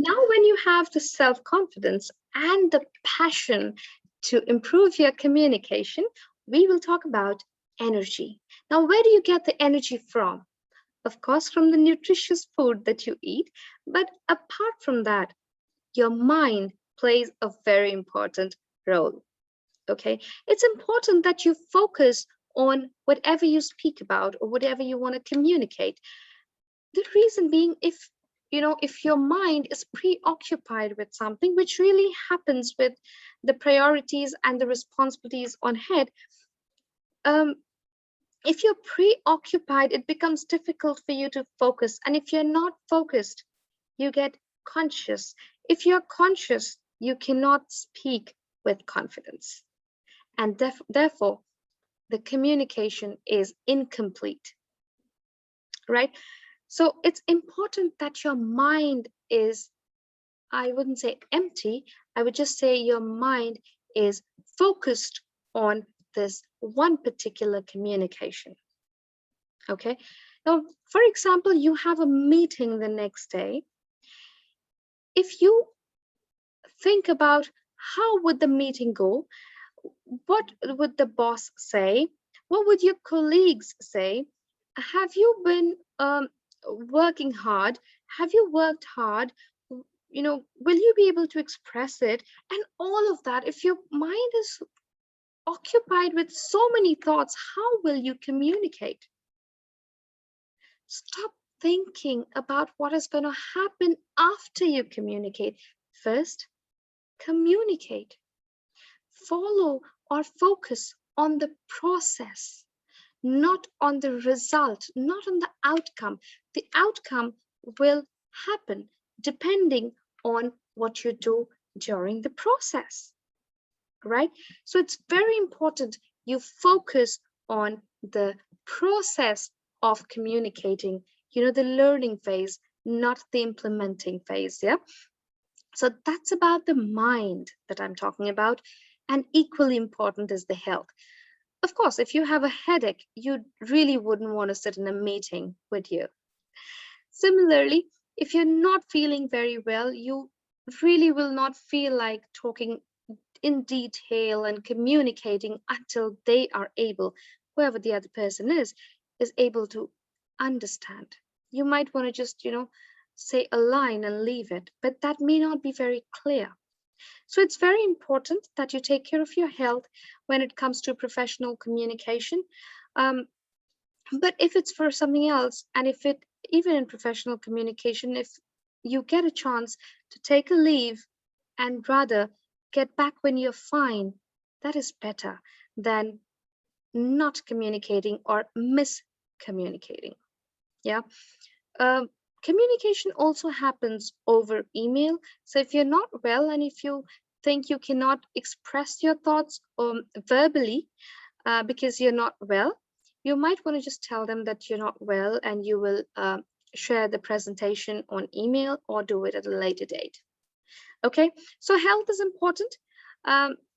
Now, when you have the self-confidence and the passion to improve your communication, we will talk about energy. Now, where do you get the energy from? Of course, from the nutritious food that you eat, but apart from that, your mind plays a very important role. Okay, it's important that you focus on whatever you speak about or whatever you want to communicate. The reason being, if your mind is preoccupied with something, which really happens with the priorities and the responsibilities on head, if you're preoccupied, it becomes difficult for you to focus. And if you're not focused, you get conscious. If you're conscious, you cannot speak with confidence. And therefore, the communication is incomplete, right? So it's important that your mind is, I wouldn't say empty, I would just say your mind is focused on this one particular communication. Okay. Now, for example, you have a meeting the next day. If you think about how would the meeting go, what would the boss say? What would your colleagues say? Have you been working hard? Have you worked hard? Will you be able to express it? And all of that, if your mind is occupied with so many thoughts, how will you communicate? Stop thinking about what is going to happen after you communicate. First, communicate. Follow or focus on the process, not on the result, not on the outcome. The outcome will happen depending on what you do during the process, right? So it's very important you focus on the process of communicating, the learning phase, not the implementing phase, yeah? So that's about the mind that I'm talking about, and equally important is the health. Of course, if you have a headache, you really wouldn't want to sit in a meeting, would you? Similarly, if you're not feeling very well, you really will not feel like talking in detail and communicating until they are able, whoever the other person is able to understand. You might want to just, say a line and leave it, but that may not be very clear. So it's very important that you take care of your health when it comes to professional communication. But if it's for something else, and even in professional communication, if you get a chance to take a leave and rather get back when you're fine, that is better than not communicating or miscommunicating. Yeah. Communication also happens over email. So if you're not well and if you think you cannot express your thoughts verbally because you're not well, you might want to just tell them that you're not well, and you will share the presentation on email or do it at a later date. Okay, so health is important.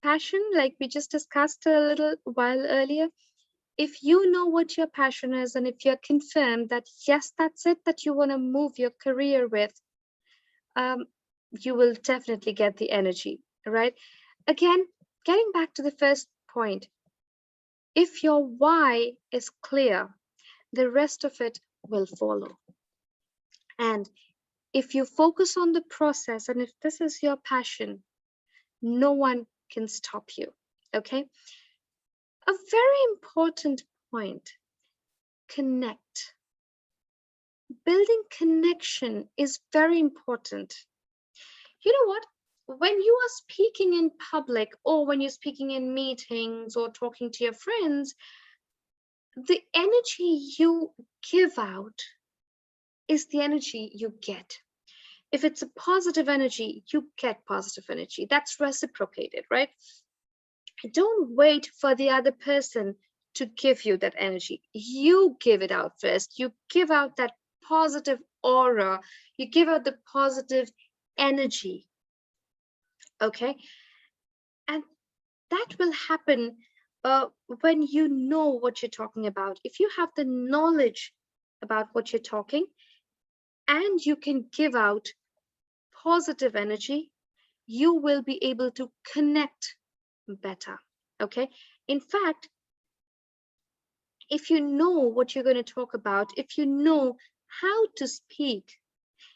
Passion, like we just discussed a little while earlier, if you know what your passion is, and if you're confirmed that yes, that's it that you want to move your career with, you will definitely get the energy, right? Again, getting back to the first point, if your why is clear, the rest of it will follow. And if you focus on the process, and if this is your passion, no one can stop you. Okay. A very important point, connect. Building connection is very important. You know what? When you are speaking in public, or when you're speaking in meetings or talking to your friends, the energy you give out is the energy you get. If it's a positive energy, you get positive energy. That's reciprocated, right? Don't wait for the other person to give you that energy. You give it out first. You give out that positive aura. You give out the positive energy. Okay? And that will happen when you know what you're talking about. If you have the knowledge about what you're talking, and you can give out positive energy, you will be able to connect better. Okay. In fact, if you know what you're going to talk about, if you know how to speak,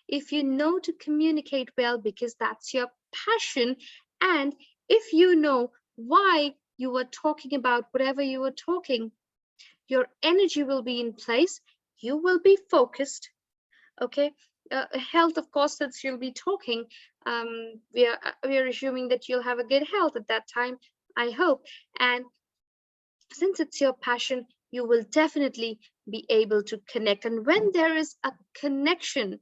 if you know to communicate well because that's your passion, and if you know why you were talking about whatever you were talking, your energy will be in place, you will be focused. Okay. Health, of course, since you'll be talking, we are assuming that you'll have a good health at that time, I hope. And since it's your passion, you will definitely be able to connect. And when there is a connection,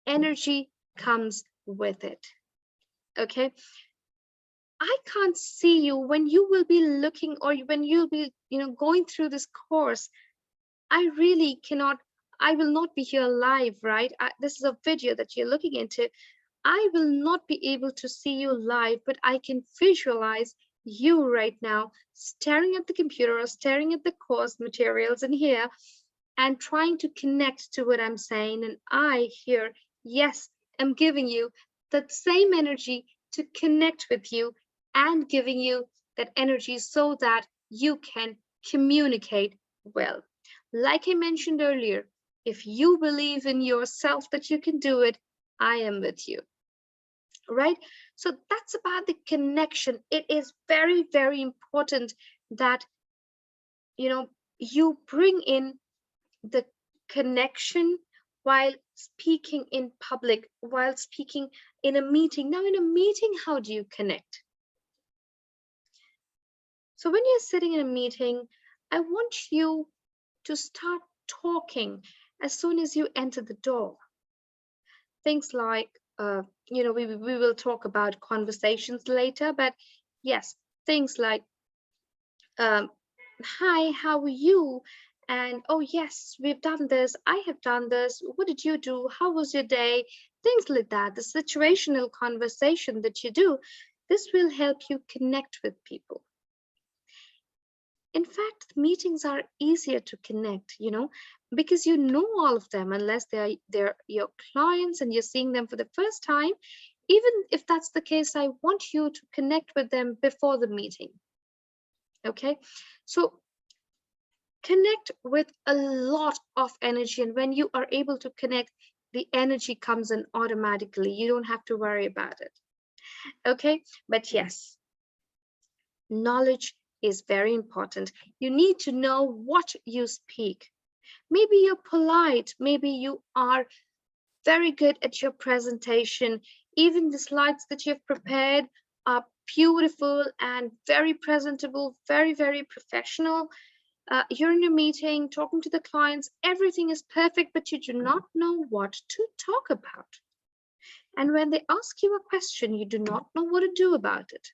energy comes with it. Okay. I can't see you when you will be looking, or when you'll be, going through this course. I really cannot, I will not be here live, right? This is a video that you're looking into. I will not be able to see you live, but I can visualize you right now staring at the computer or staring at the course materials in here and trying to connect to what I'm saying. And I here, yes, am giving you that same energy to connect with you and giving you that energy so that you can communicate well. Like I mentioned earlier, if you believe in yourself that you can do it, I am with you. Right? So that's about the connection. It is very, very important that you bring in the connection while speaking in public, while speaking in a meeting. Now, in a meeting, how do you connect? So when you're sitting in a meeting, I want you to start talking as soon as you enter the door. Things like, we will talk about conversations later, but yes, things like, hi, how are you? And oh yes, we've done this, I have done this, what did you do, how was your day? Things like that, the situational conversation that you do, this will help you connect with people. In fact, meetings are easier to connect, because you know all of them, unless they're your clients and you're seeing them for the first time. Even if that's the case, I want you to connect with them before the meeting. Okay, so connect with a lot of energy, and when you are able to connect, the energy comes in automatically. You don't have to worry about it. Okay, but yes, knowledge is very important. You need to know what you speak. Maybe you're polite, maybe you are very good at your presentation. Even the slides that you've prepared are beautiful and very presentable, very, very professional. You're in a meeting, talking to the clients, everything is perfect, but you do not know what to talk about. And when they ask you a question, you do not know what to do about it.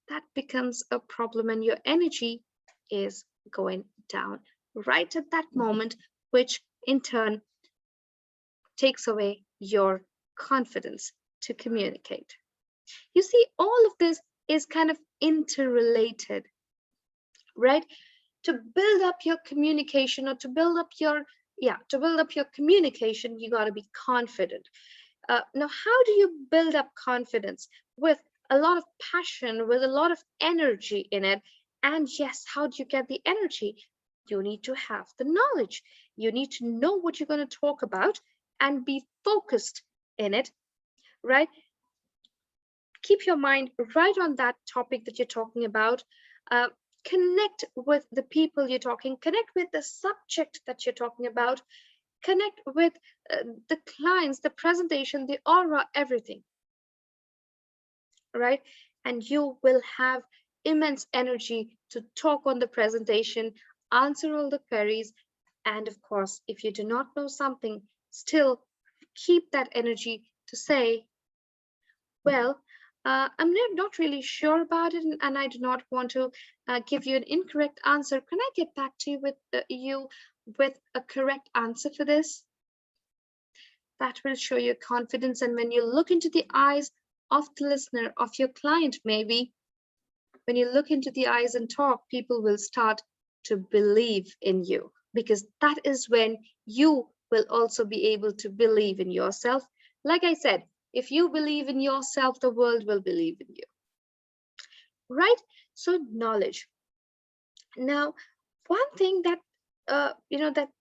That becomes a problem, and your energy is going down right at that moment, which in turn takes away your confidence to communicate. You see, all of this is kind of interrelated, right? To build up your communication, or to build up your communication, you got to be confident. Now, how do you build up confidence? With a lot of passion, with a lot of energy in it. And yes, how do you get the energy? You need to have the knowledge. You need to know what you're going to talk about and be focused in it, right? Keep your mind right on that topic that you're talking about. Connect with the people you're talking, connect with the subject that you're talking about, connect with the clients, the presentation, the aura, everything, right? And you will have immense energy to talk on the presentation, answer all the queries, and of course, if you do not know something, still keep that energy to say, well, I'm not really sure about it, and I do not want to give you an incorrect answer. Can I get back to you with a correct answer for this? That will show your confidence. And when you look into the eyes of the listener, of your client, maybe, when you look into the eyes and talk, people will start to believe in you, because that is when you will also be able to believe in yourself, Like I said, if you believe in yourself, the world will believe in you, right? So knowledge. Now, one thing that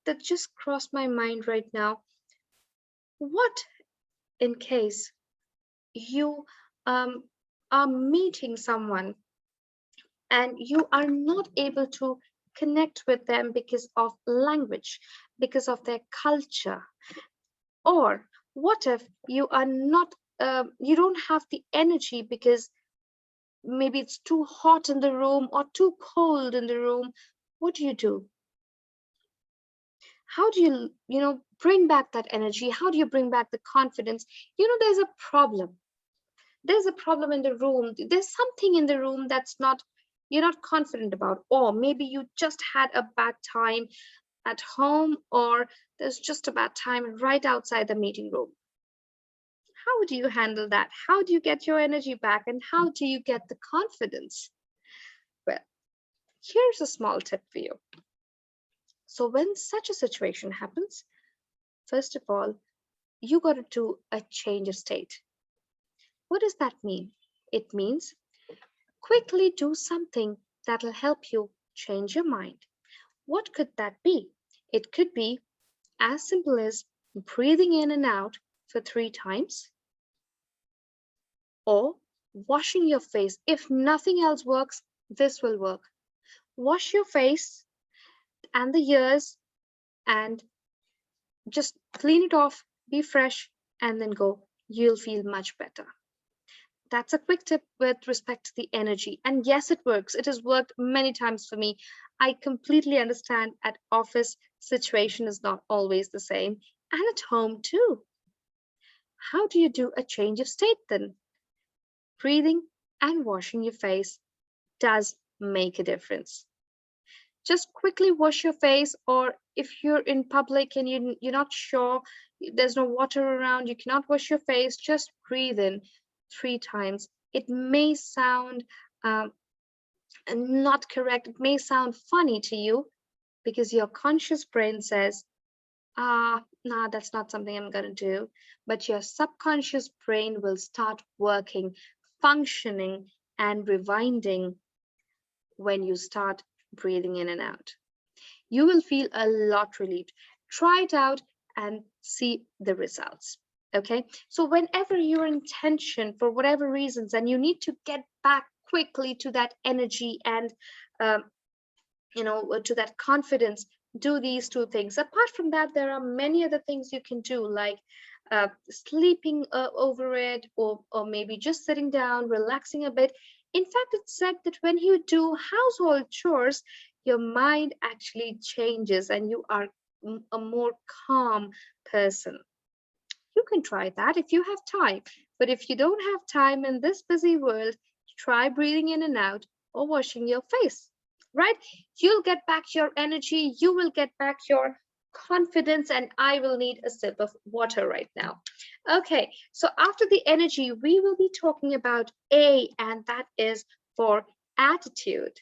that just crossed my mind right now. What in case you um, are meeting someone and you are not able to connect with them because of language, because of their culture? Or what if you are not, you don't have the energy because maybe it's too hot in the room or too cold in the room? What do you do? How do you, bring back that energy? How do you bring back the confidence? There's a problem. There's a problem in the room. There's something in the room that's not, you're not confident about. Or maybe you just had a bad time at home, or there's just a bad time right outside the meeting room. How do you handle that? How do you get your energy back? And how do you get the confidence? Well, here's a small tip for you. So when such a situation happens, first of all, you got to do a change of state. What does that mean? It means quickly do something that'll help you change your mind. What could that be? It could be as simple as breathing in and out for 3 times, or washing your face. If nothing else works, this will work. Wash your face and the ears and just clean it off, be fresh, and then go. You'll feel much better. That's a quick tip with respect to the energy. And yes, it works. It has worked many times for me. I completely understand at office situation is not always the same, and at home too. How do you do a change of state then? Breathing and washing your face does make a difference. Just quickly wash your face, or if you're in public and you're not sure, there's no water around, you cannot wash your face, just breathe in 3 times. It may sound not correct, it may sound funny to you because your conscious brain says, nah, that's not something I'm going to do. But your subconscious brain will start working, functioning, and rewinding when you start breathing in and out. You will feel a lot relieved. Try it out and see the results. Okay, so whenever you're in tension for whatever reasons and you need to get back quickly to that energy and to that confidence, do these 2 things. Apart from that, there are many other things you can do, like sleeping over it, or maybe just sitting down, relaxing a bit. In fact, it's said that when you do household chores, your mind actually changes and you are a more calm person. You can try that if you have time. But if you don't have time in this busy world, try breathing in and out or washing your face, right? You'll get back your energy, you will get back your confidence, and I will need a sip of water right now. Okay, so after the energy, we will be talking about A, and that is for attitude.